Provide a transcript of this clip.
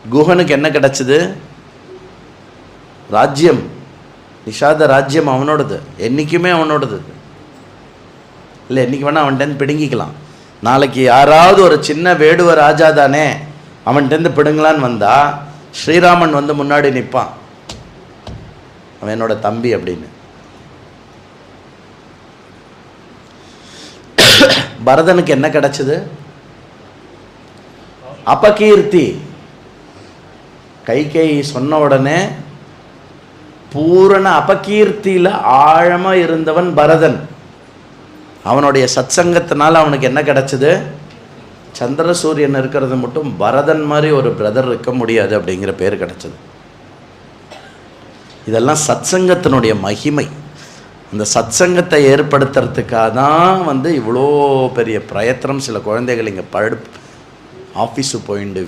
குஹனுக்கு என்ன கிடச்சிது? ராஜ்யம். நிஷாத ராஜ்யம் அவனோடது, என்றைக்குமே அவனோடது இல்லை. என்றைக்கு வேணால் அவன்கிட்ட பிடுங்கிக்கலாம். நாளைக்கு யாராவது ஒரு சின்ன வேடுவ ராஜா தானே அவன்கிட்ட பிடுங்கலான்னு வந்தால் ஸ்ரீராமன் வந்து முன்னாடி நிற்பான், அவன் என்னோட தம்பி அப்படின்னு. பரதனுக்கு என்ன கிடைச்சது? அபகீர்த்தி. கைகேயி சொன்ன உடனே பூரண அபகீர்த்தியில் ஆழமாக இருந்தவன் பரதன். அவனுடைய சத்சங்கத்தினால அவனுக்கு என்ன கிடைச்சது? சந்திர சூரியன் இருக்கிறது மட்டும் பரதன் மாதிரி ஒரு பிரதர் இருக்க முடியாது அப்படிங்கிற பேர் கிடைச்சது. இதெல்லாம் சத்சங்கத்தினுடைய மகிமை. அந்த சத்சங்கத்தை ஏற்படுத்துறதுக்காக தான் இவ்வளோ பெரிய பிரயத்தனம். சில குழந்தைகள் இங்கே ஆஃபீஸு போயிட்டு